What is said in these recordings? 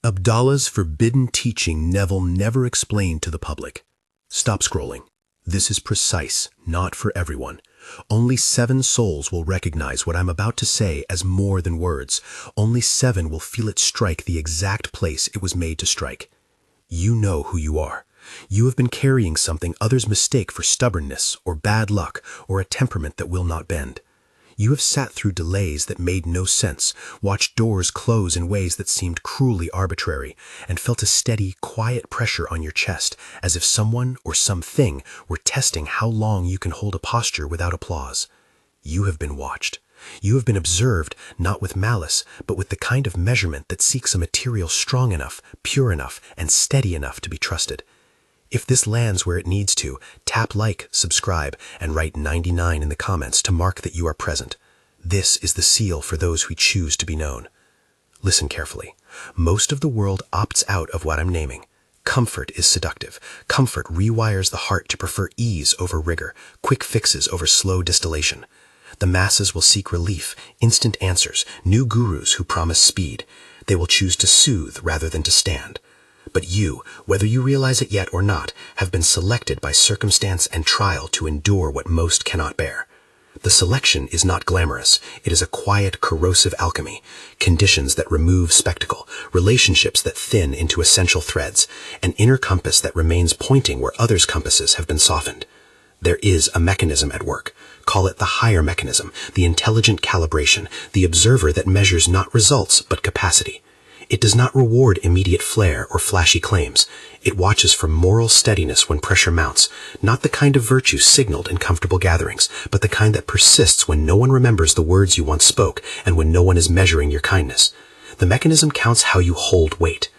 Abdullah's forbidden teaching Neville never explained to the public. Stop scrolling. This is precise, not for everyone. Only 7 souls will recognize what I'm about to say as more than words. Only 7 will feel it strike the exact place it was made to strike. You know who you are. You have been carrying something others mistake for stubbornness or bad luck or a temperament that will not bend. You have sat through delays that made no sense, watched doors close in ways that seemed cruelly arbitrary, and felt a steady, quiet pressure on your chest, as if someone or something were testing how long you can hold a posture without applause. You have been watched. You have been observed, not with malice, but with the kind of measurement that seeks a material strong enough, pure enough, and steady enough to be trusted. If this lands where it needs to, tap like, subscribe, and write 99 in the comments to mark that you are present. This is the seal for those who choose to be known. Listen carefully. Most of the world opts out of what I'm naming. Comfort is seductive. Comfort rewires the heart to prefer ease over rigor, quick fixes over slow distillation. The masses will seek relief, instant answers, new gurus who promise speed. They will choose to soothe rather than to stand. But you, whether you realize it yet or not, have been selected by circumstance and trial to endure what most cannot bear. The selection is not glamorous. It is a quiet, corrosive alchemy, conditions that remove spectacle, relationships that thin into essential threads, an inner compass that remains pointing where others' compasses have been softened. There is a mechanism at work. Call it the higher mechanism, the intelligent calibration, the observer that measures not results but capacity. It does not reward immediate flair or flashy claims. It watches for moral steadiness when pressure mounts, not the kind of virtue signaled in comfortable gatherings, but the kind that persists when no one remembers the words you once spoke and when no one is measuring your kindness. The mechanism counts how you hold weight.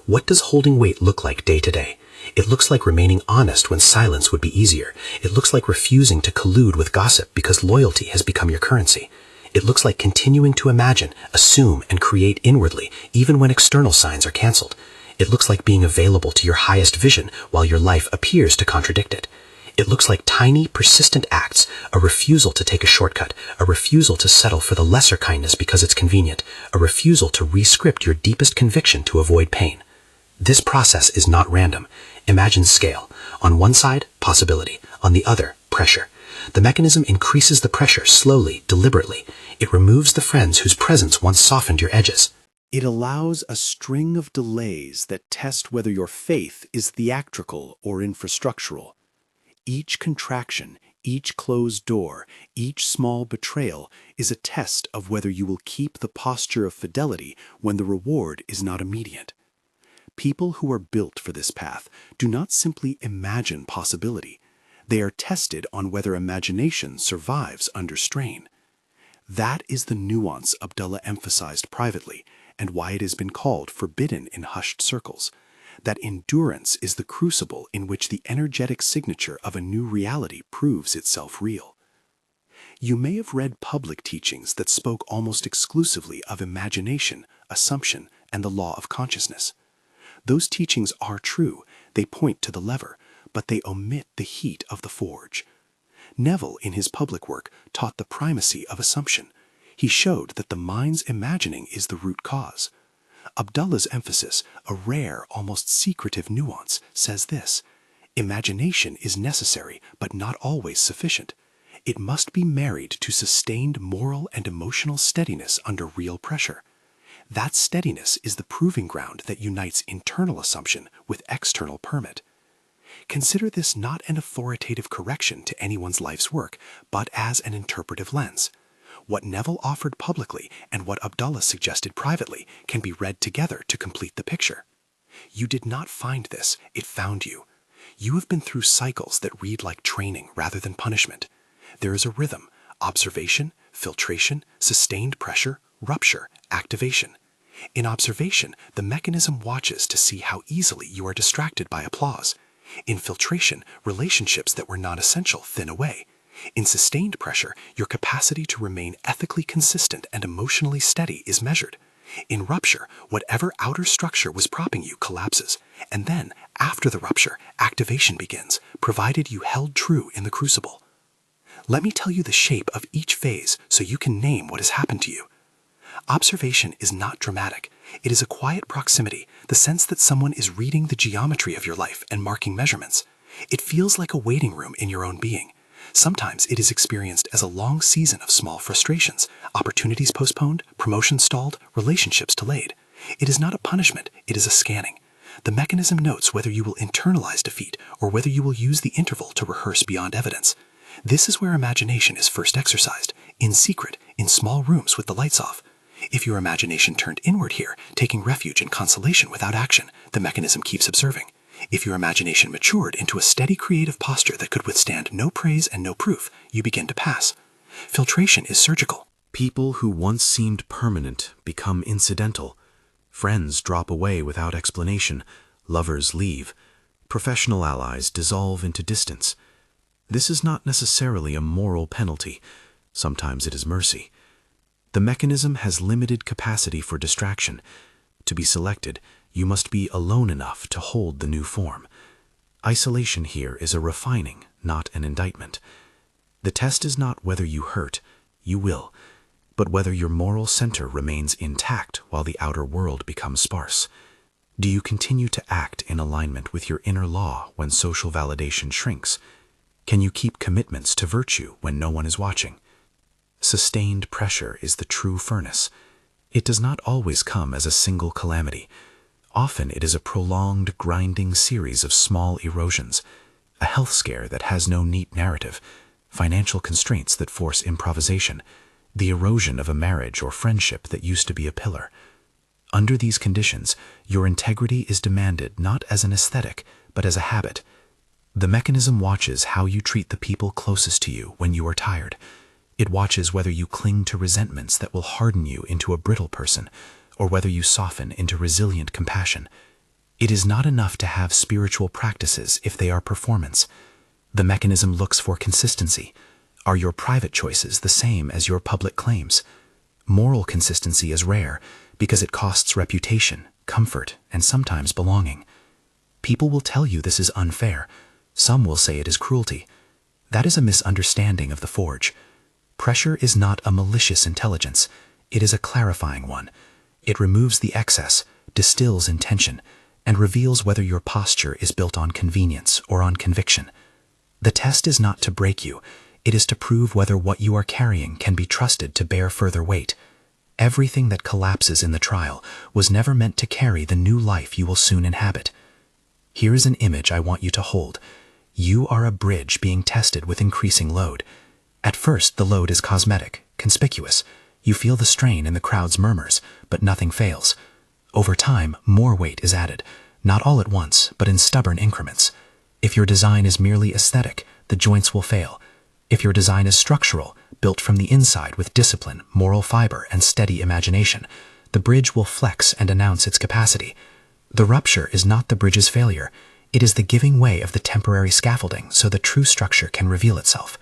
What does holding weight look like day to day? It looks like remaining honest when silence would be easier. It looks like refusing to collude with gossip because loyalty has become your currency. It looks like continuing to imagine, assume, and create inwardly, even when external signs are canceled. It looks like being available to your highest vision while your life appears to contradict it. It looks like tiny, persistent acts, a refusal to take a shortcut, a refusal to settle for the lesser kindness because it's convenient, a refusal to re-script your deepest conviction to avoid pain. This process is not random. Imagine scale. On one side, possibility. On the other, pressure. The mechanism increases the pressure slowly, deliberately. It removes the friends whose presence once softened your edges. It allows a string of delays that test whether your faith is theatrical or infrastructural. Each contraction, each closed door, each small betrayal is a test of whether you will keep the posture of fidelity when the reward is not immediate. People who are built for this path do not simply imagine possibility. They are tested on whether imagination survives under strain. That is the nuance Abdullah emphasized privately, and why it has been called forbidden in hushed circles. That endurance is the crucible in which the energetic signature of a new reality proves itself real. You may have read public teachings that spoke almost exclusively of imagination, assumption, and the law of consciousness. Those teachings are true. They point to the lever, but they omit the heat of the forge. Neville, in his public work, taught the primacy of assumption. He showed that the mind's imagining is the root cause. Abdullah's emphasis, a rare, almost secretive nuance, says this: imagination is necessary, but not always sufficient. It must be married to sustained moral and emotional steadiness under real pressure. That steadiness is the proving ground that unites internal assumption with external permit. Consider this not an authoritative correction to anyone's life's work, but as an interpretive lens. What Neville offered publicly and what Abdullah suggested privately can be read together to complete the picture. You did not find this, it found you. You have been through cycles that read like training rather than punishment. There is a rhythm: observation, filtration, sustained pressure, rupture, activation. In observation, the mechanism watches to see how easily you are distracted by applause. In filtration, relationships that were not essential thin away. In sustained pressure, your capacity to remain ethically consistent and emotionally steady is measured. In rupture, whatever outer structure was propping you collapses. And then, after the rupture, activation begins, provided you held true in the crucible. Let me tell you the shape of each phase so you can name what has happened to you. Observation is not dramatic. It is a quiet proximity, the sense that someone is reading the geometry of your life and marking measurements. It feels like a waiting room in your own being. Sometimes it is experienced as a long season of small frustrations, opportunities postponed, promotions stalled, relationships delayed. It is not a punishment, it is a scanning. The mechanism notes whether you will internalize defeat or whether you will use the interval to rehearse beyond evidence. This is where imagination is first exercised, in secret, in small rooms with the lights off. If your imagination turned inward here, taking refuge in consolation without action, the mechanism keeps observing. If your imagination matured into a steady creative posture that could withstand no praise and no proof, you begin to pass. Filtration is surgical. People who once seemed permanent become incidental. Friends drop away without explanation. Lovers leave. Professional allies dissolve into distance. This is not necessarily a moral penalty. Sometimes it is mercy. The mechanism has limited capacity for distraction. To be selected, you must be alone enough to hold the new form. Isolation here is a refining, not an indictment. The test is not whether you hurt, you will, but whether your moral center remains intact while the outer world becomes sparse. Do you continue to act in alignment with your inner law when social validation shrinks? Can you keep commitments to virtue when no one is watching? Sustained pressure is the true furnace. It does not always come as a single calamity. Often it is a prolonged, grinding series of small erosions, a health scare that has no neat narrative, financial constraints that force improvisation, the erosion of a marriage or friendship that used to be a pillar. Under these conditions, your integrity is demanded not as an aesthetic, but as a habit. The mechanism watches how you treat the people closest to you when you are tired. It watches whether you cling to resentments that will harden you into a brittle person, or whether you soften into resilient compassion. It is not enough to have spiritual practices if they are performance. The mechanism looks for consistency. Are your private choices the same as your public claims? Moral consistency is rare because it costs reputation, comfort, and sometimes belonging. People will tell you this is unfair. Some will say it is cruelty. That is a misunderstanding of the forge. Pressure is not a malicious intelligence. It is a clarifying one. It removes the excess, distills intention, and reveals whether your posture is built on convenience or on conviction. The test is not to break you. It is to prove whether what you are carrying can be trusted to bear further weight. Everything that collapses in the trial was never meant to carry the new life you will soon inhabit. Here is an image I want you to hold. You are a bridge being tested with increasing load. At first, the load is cosmetic, conspicuous. You feel the strain in the crowd's murmurs, but nothing fails. Over time, more weight is added, not all at once, but in stubborn increments. If your design is merely aesthetic, the joints will fail. If your design is structural, built from the inside with discipline, moral fiber, and steady imagination, the bridge will flex and announce its capacity. The rupture is not the bridge's failure. It is the giving way of the temporary scaffolding so the true structure can reveal itself.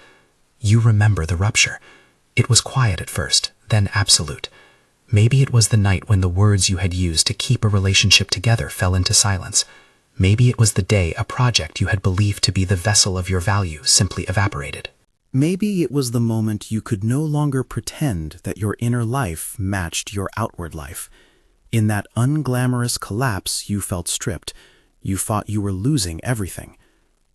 You remember the rupture. It was quiet at first, then absolute. Maybe it was the night when the words you had used to keep a relationship together fell into silence. Maybe it was the day a project you had believed to be the vessel of your value simply evaporated. Maybe it was the moment you could no longer pretend that your inner life matched your outward life. In that unglamorous collapse, you felt stripped. You thought you were losing everything.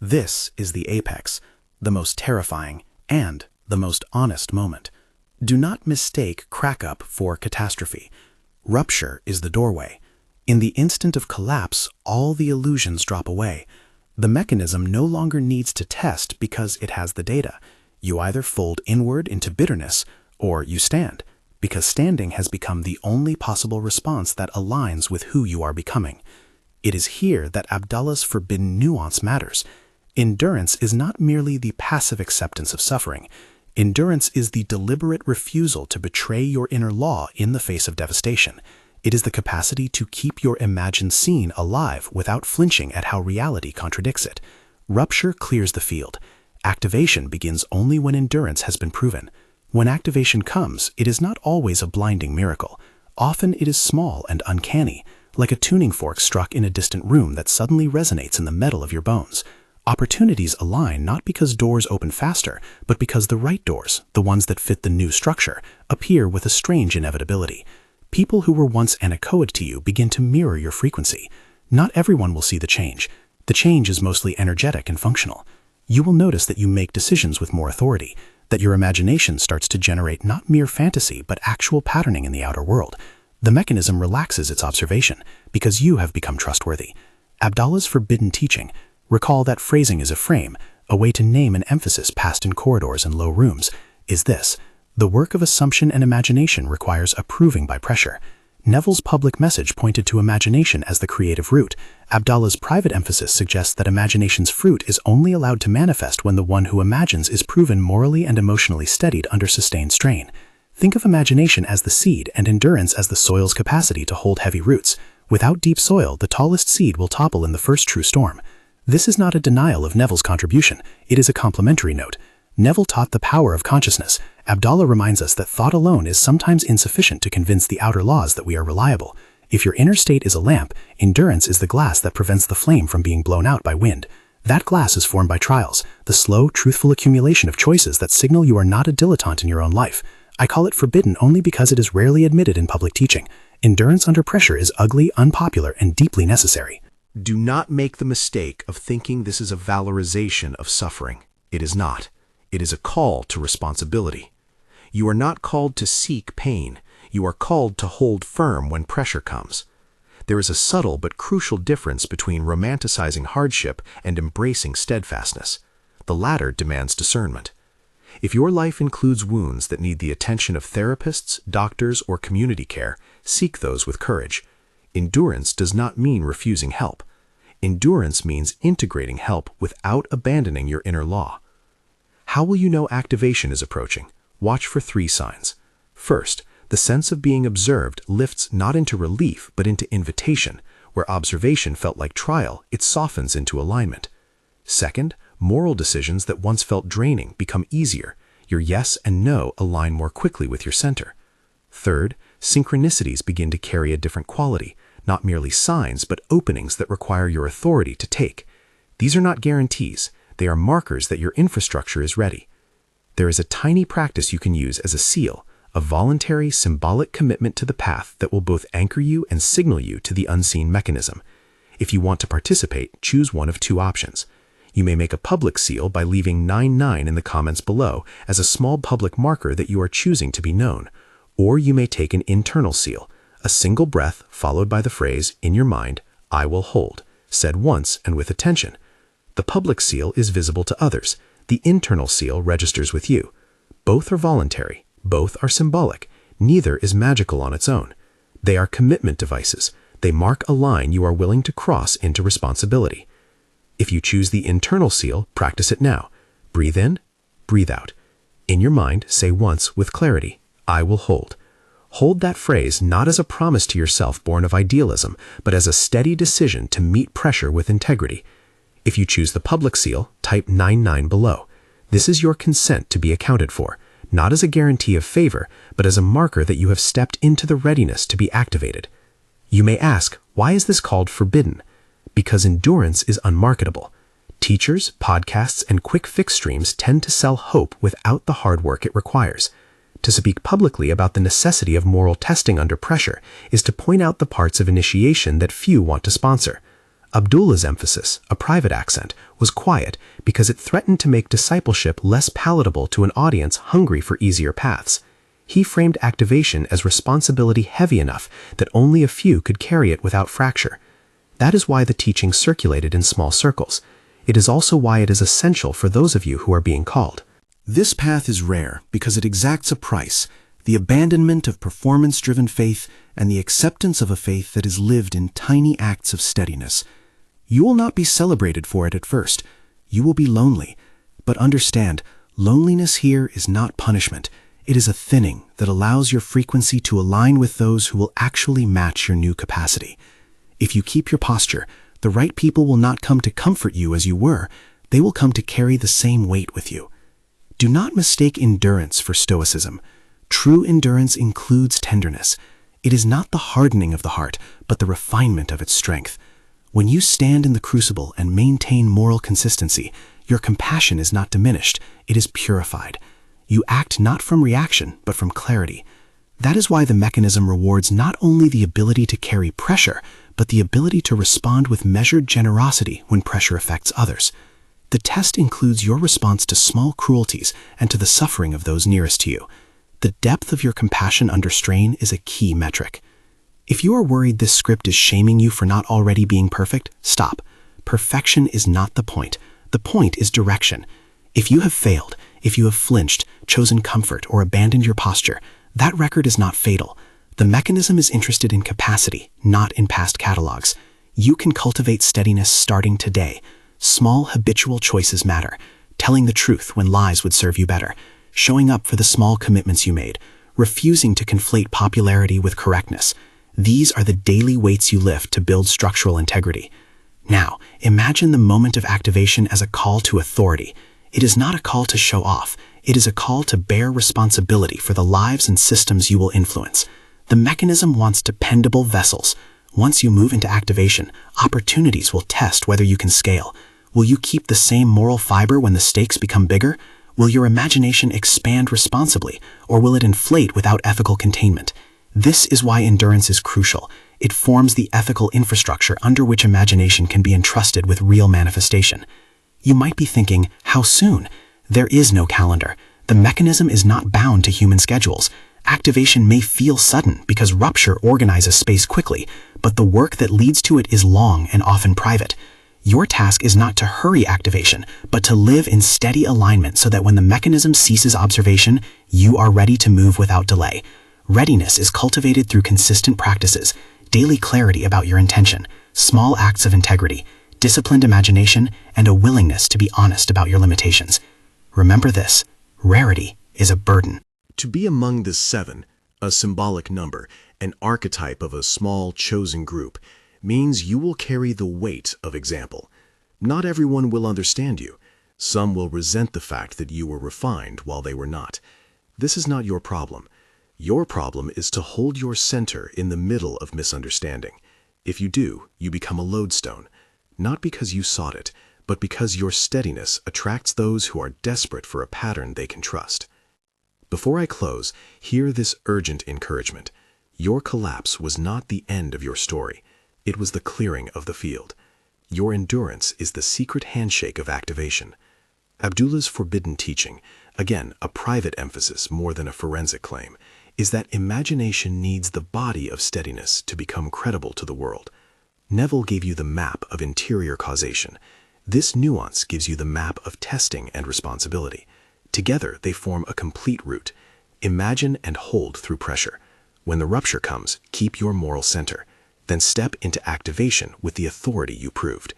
This is the apex, the most terrifying and the most honest moment. Do not mistake crack-up for catastrophe. Rupture is the doorway. In the instant of collapse, all the illusions drop away. The mechanism no longer needs to test because it has the data. You either fold inward into bitterness or you stand, because standing has become the only possible response that aligns with who you are becoming. It is here that Abdullah's forbidden nuance matters. Endurance is not merely the passive acceptance of suffering. Endurance is the deliberate refusal to betray your inner law in the face of devastation. It is the capacity to keep your imagined scene alive without flinching at how reality contradicts it. Rupture clears the field. Activation begins only when endurance has been proven. When activation comes, it is not always a blinding miracle. Often it is small and uncanny, like a tuning fork struck in a distant room that suddenly resonates in the metal of your bones. Opportunities align not because doors open faster, but because the right doors, the ones that fit the new structure, appear with a strange inevitability. People who were once anechoic to you begin to mirror your frequency. Not everyone will see the change. The change is mostly energetic and functional. You will notice that you make decisions with more authority, that your imagination starts to generate not mere fantasy but actual patterning in the outer world. The mechanism relaxes its observation because you have become trustworthy. Abdullah's forbidden teaching, recall that phrasing is a frame, a way to name an emphasis passed in corridors and low rooms, is this: the work of assumption and imagination requires approving by pressure. Neville's public message pointed to imagination as the creative root. Abdullah's private emphasis suggests that imagination's fruit is only allowed to manifest when the one who imagines is proven morally and emotionally steadied under sustained strain. Think of imagination as the seed and endurance as the soil's capacity to hold heavy roots. Without deep soil, the tallest seed will topple in the first true storm. This is not a denial of Neville's contribution. It is a complementary note. Neville taught the power of consciousness. Abdullah reminds us that thought alone is sometimes insufficient to convince the outer laws that we are reliable. If your inner state is a lamp, endurance is the glass that prevents the flame from being blown out by wind. That glass is formed by trials, the slow, truthful accumulation of choices that signal you are not a dilettante in your own life. I call it forbidden only because it is rarely admitted in public teaching. Endurance under pressure is ugly, unpopular, and deeply necessary. Do not make the mistake of thinking this is a valorization of suffering. It is not. It is a call to responsibility. You are not called to seek pain. You are called to hold firm when pressure comes. There is a subtle but crucial difference between romanticizing hardship and embracing steadfastness. The latter demands discernment. If your life includes wounds that need the attention of therapists, doctors, or community care, seek those with courage. Endurance does not mean refusing help. Endurance means integrating help without abandoning your inner law. How will you know activation is approaching? Watch for 3 signs. First, the sense of being observed lifts not into relief but into invitation. Where observation felt like trial, it softens into alignment. Second, moral decisions that once felt draining become easier. Your yes and no align more quickly with your center. Third, synchronicities begin to carry a different quality, not merely signs but openings that require your authority to take. These are not guarantees. They are markers that your infrastructure is ready. There is a tiny practice you can use as a seal, a voluntary, symbolic commitment to the path that will both anchor you and signal you to the unseen mechanism. If you want to participate, choose one of 2 options. You may make a public seal by leaving 99 in the comments below as a small public marker that you are choosing to be known. Or you may take an internal seal, a single breath followed by the phrase, in your mind, I will hold, said once and with attention. The public seal is visible to others. The internal seal registers with you. Both are voluntary. Both are symbolic. Neither is magical on its own. They are commitment devices. They mark a line you are willing to cross into responsibility. If you choose the internal seal, practice it now. Breathe in, breathe out. In your mind, say once with clarity, I will hold. Hold that phrase not as a promise to yourself born of idealism, but as a steady decision to meet pressure with integrity. If you choose the public seal, type 99 below. This is your consent to be accounted for, not as a guarantee of favor, but as a marker that you have stepped into the readiness to be activated. You may ask, why is this called forbidden? Because endurance is unmarketable. Teachers, podcasts, and quick fix streams tend to sell hope without the hard work it requires. To speak publicly about the necessity of moral testing under pressure is to point out the parts of initiation that few want to sponsor. Abdullah's emphasis, a private accent, was quiet because it threatened to make discipleship less palatable to an audience hungry for easier paths. He framed activation as responsibility heavy enough that only a few could carry it without fracture. That is why the teaching circulated in small circles. It is also why it is essential for those of you who are being called. This path is rare because it exacts a price, the abandonment of performance-driven faith and the acceptance of a faith that is lived in tiny acts of steadiness. You will not be celebrated for it at first. You will be lonely. But understand, loneliness here is not punishment. It is a thinning that allows your frequency to align with those who will actually match your new capacity. If you keep your posture, the right people will not come to comfort you as you were. They will come to carry the same weight with you. Do not mistake endurance for stoicism. True endurance includes tenderness. It is not the hardening of the heart, but the refinement of its strength. When you stand in the crucible and maintain moral consistency, your compassion is not diminished, it is purified. You act not from reaction, but from clarity. That is why the mechanism rewards not only the ability to carry pressure, but the ability to respond with measured generosity when pressure affects others. The test includes your response to small cruelties and to the suffering of those nearest to you. The depth of your compassion under strain is a key metric. If you are worried this script is shaming you for not already being perfect, stop. Perfection is not the point. The point is direction. If you have failed, if you have flinched, chosen comfort, or abandoned your posture, that record is not fatal. The mechanism is interested in capacity, not in past catalogs. You can cultivate steadiness starting today. Small habitual choices matter. Telling the truth when lies would serve you better. Showing up for the small commitments you made. Refusing to conflate popularity with correctness. These are the daily weights you lift to build structural integrity. Now, imagine the moment of activation as a call to authority. It is not a call to show off. It is a call to bear responsibility for the lives and systems you will influence. The mechanism wants dependable vessels. Once you move into activation, opportunities will test whether you can scale. Will you keep the same moral fiber when the stakes become bigger? Will your imagination expand responsibly, or will it inflate without ethical containment? This is why endurance is crucial. It forms the ethical infrastructure under which imagination can be entrusted with real manifestation. You might be thinking, how soon? There is no calendar. The mechanism is not bound to human schedules. Activation may feel sudden because rupture organizes space quickly, but the work that leads to it is long and often private. Your task is not to hurry activation, but to live in steady alignment so that when the mechanism ceases observation, you are ready to move without delay. Readiness is cultivated through consistent practices, daily clarity about your intention, small acts of integrity, disciplined imagination, and a willingness to be honest about your limitations. Remember this, rarity is a burden. To be among the seven, a symbolic number, an archetype of a small chosen group, means you will carry the weight of example. Not everyone will understand you. Some will resent the fact that you were refined while they were not. This is not your problem. Your problem is to hold your center in the middle of misunderstanding. If you do, you become a lodestone, not because you sought it, but because your steadiness attracts those who are desperate for a pattern they can trust. Before I close, hear this urgent encouragement. Your collapse was not the end of your story. It was the clearing of the field. Your endurance is the secret handshake of activation. Abdullah's forbidden teaching, again a private emphasis more than a forensic claim, is that imagination needs the body of steadiness to become credible to the world. Neville gave you the map of interior causation. This nuance gives you the map of testing and responsibility. Together, they form a complete route. Imagine and hold through pressure. When the rupture comes, keep your moral center. Then step into activation with the authority you proved.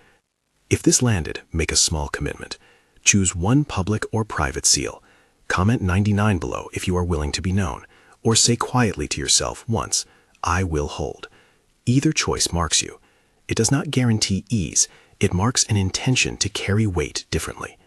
If this landed, make a small commitment. Choose one public or private seal. Comment 99 below if you are willing to be known. Or say quietly to yourself once, I will hold. Either choice marks you. It does not guarantee ease. It marks an intention to carry weight differently.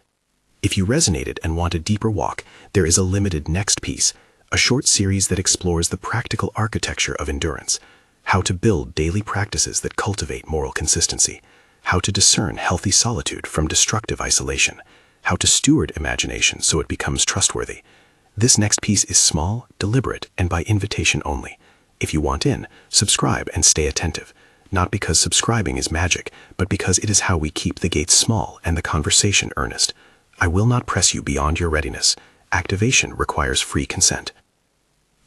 If you resonated and want a deeper walk, there is a limited next piece, a short series that explores the practical architecture of endurance, how to build daily practices that cultivate moral consistency, how to discern healthy solitude from destructive isolation, how to steward imagination so it becomes trustworthy. This next piece is small, deliberate, and by invitation only. If you want in, subscribe and stay attentive. Not because subscribing is magic, but because it is how we keep the gates small and the conversation earnest. I will not press you beyond your readiness. Activation requires free consent.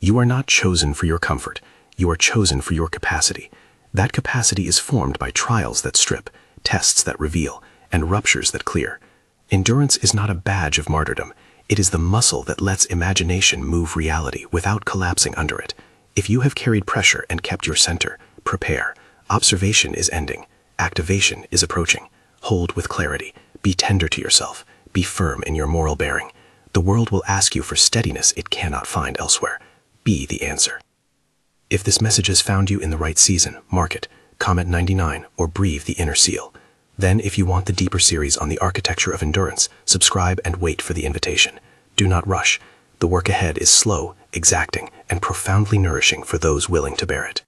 You are not chosen for your comfort. You are chosen for your capacity. That capacity is formed by trials that strip, tests that reveal, and ruptures that clear. Endurance is not a badge of martyrdom. It is the muscle that lets imagination move reality without collapsing under it. If you have carried pressure and kept your center, prepare. Observation is ending. Activation is approaching. Hold with clarity. Be tender to yourself. Be firm in your moral bearing. The world will ask you for steadiness it cannot find elsewhere. Be the answer. If this message has found you in the right season, mark it, comment 99, or breathe the inner seal. Then, if you want the deeper series on the architecture of endurance, subscribe and wait for the invitation. Do not rush. The work ahead is slow, exacting, and profoundly nourishing for those willing to bear it.